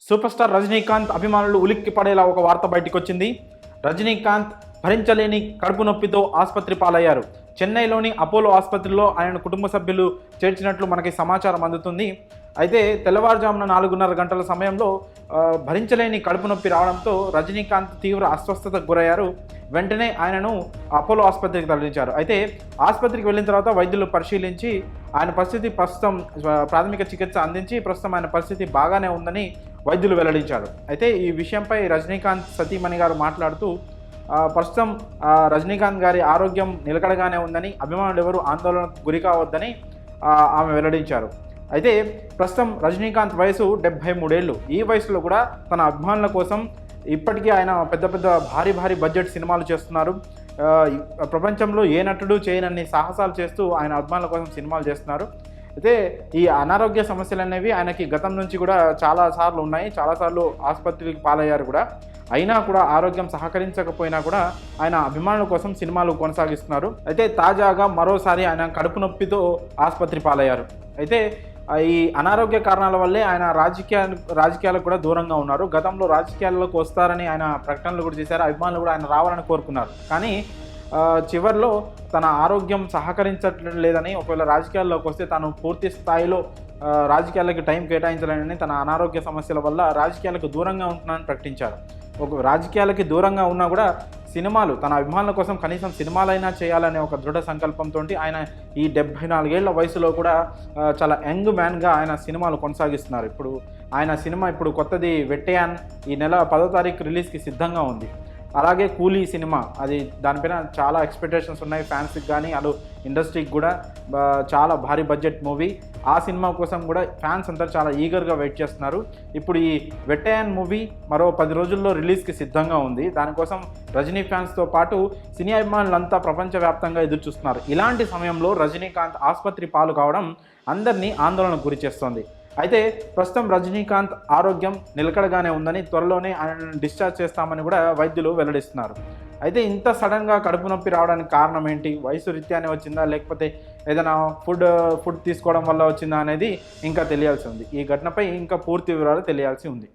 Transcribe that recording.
Super star Rajinikanth అభిమానులు ఉలిక్కి పడేలా ఒక వార్త బయటకు వచ్చింది. రజనీకాంత్ భరించలేని కడుపు నొప్పితో ఆసుపత్రి పాలయ్యారు. చెన్నైలోని అపోలో ఆసుపత్రిలో ఆయన కుటుంబ సభ్యులు చేర్చినట్లు మనకి సమాచారం అందుతుంది. అయితే తెల్లవారుజామున 4:30 గంటల సమయంలో భరించలేని కడుపు నొప్పి రావడంతో రజనీకాంత్ తీవ్ర అస్వస్థతకు గురయ్యారు. వెంటనే ఆయనను అపోలో ఆసుపత్రికి తరలించారు. అయితే ఆసుపత్రికి వెళ్ళిన తర్వాత వైద్యులు పరిశీలించి ఆయన పరిస్థితి ప్రస్తుతం ప్రాథమిక చికిత్స అందించి ప్రస్తుతం ఆయన పరిస్థితి బాగానే ఉందని వైద్యులు వెల్లడించారు. అయితే ఈ విషయంపై రజనీకాంత్ సతీమణి గారు మాట్లాడుతూ ప్రస్తుతం రజనీకాంత్ గారి ఆరోగ్యం నిలకడగానే ఉందని, అభిమానులు ఎవరు ఆందోళనకు గురి కావద్దని ఆమె వెల్లడించారు. అయితే ప్రస్తుతం రజనీకాంత్ వయసు 73 ఏళ్ళు. ఈ వయసులో కూడా తన అభిమానుల కోసం ఇప్పటికీ ఆయన పెద్ద భారీ బడ్జెట్ సినిమాలు చేస్తున్నారు. ప్రపంచంలో ఏ నటుడు చేయనన్ని సాహసాలు చేస్తూ ఆయన అభిమానుల కోసం సినిమాలు చేస్తున్నారు. అయితే ఈ అనారోగ్య సమస్యలు అనేవి ఆయనకి గతం నుంచి కూడా చాలాసార్లు ఉన్నాయి. చాలాసార్లు ఆసుపత్రికి పాలయ్యారు కూడా. అయినా కూడా ఆరోగ్యం సహకరించకపోయినా కూడా ఆయన అభిమానుల కోసం సినిమాలు కొనసాగిస్తున్నారు. అయితే తాజాగా మరోసారి ఆయన కడుపు నొప్పితో ఆసుపత్రి పాలయ్యారు. అయితే ఈ అనారోగ్య కారణాల వల్లే ఆయన రాజకీయాలకు కూడా దూరంగా ఉన్నారు. గతంలో రాజకీయాల్లోకి వస్తారని ఆయన ప్రకటనలు కూడా చేశారు. అభిమానులు కూడా ఆయన రావాలని కోరుకున్నారు. కానీ చివరిలో తన ఆరోగ్యం సహకరించట్లేదు లేదని, ఒకవేళ రాజకీయాల్లోకి వస్తే తాను పూర్తి స్థాయిలో రాజకీయాలకు టైం కేటాయించలేనని, తన అనారోగ్య సమస్యల వల్ల రాజకీయాలకు దూరంగా ఉంటున్నానని ప్రకటించారు. ఒక రాజకీయాలకి దూరంగా ఉన్నా కూడా సినిమాలు, తన అభిమానుల కోసం కనీసం సినిమాలైనా చేయాలనే ఒక దృఢ సంకల్పంతో ఆయన ఈ 74 ఏళ్ల వయసులో కూడా చాలా యంగ్ మ్యాన్గా ఆయన సినిమాలు కొనసాగిస్తున్నారు. ఇప్పుడు ఆయన సినిమా కొత్తది వెట్టయాన్ ఈ నెల 10వ తారీఖు రిలీజ్కి సిద్ధంగా ఉంది. అలాగే కూలీ సినిమా, అది దానిపైన చాలా ఎక్స్పెక్టేషన్స్ ఉన్నాయి ఫ్యాన్స్కి కానీ అటు ఇండస్ట్రీకి కూడా. చాలా భారీ బడ్జెట్ మూవీ. ఆ సినిమా కోసం కూడా ఫ్యాన్స్ అంతా చాలా ఈగర్గా వెయిట్ చేస్తున్నారు. ఇప్పుడు ఈ వెట్టయాన్ మూవీ మరో 10 రోజుల్లో రిలీజ్కి సిద్ధంగా ఉంది. దానికోసం రజనీ ఫ్యాన్స్తో పాటు సినీ అభిమానులంతా ప్రపంచవ్యాప్తంగా ఎదురు చూస్తున్నారు. ఇలాంటి సమయంలో రజనీకాంత్ ఆసుపత్రి పాలు కావడం అందరినీ ఆందోళనకు గురి చేస్తోంది. అయితే ప్రస్తుతం రజనీకాంత్ ఆరోగ్యం నిలకడగానే ఉందని, త్వరలోనే ఆయనను డిశ్చార్జ్ చేస్తామని కూడా వైద్యులు వెల్లడిస్తున్నారు. అయితే ఇంత సడన్గా కడుపు నొప్పి రావడానికి కారణం ఏంటి? వయసు రీత్యానే వచ్చిందా, లేకపోతే ఏదైనా ఫుడ్ తీసుకోవడం వల్ల వచ్చిందా అనేది ఇంకా తెలియాల్సి ఉంది. ఈ ఘటనపై ఇంకా పూర్తి వివరాలు తెలియాల్సి ఉంది.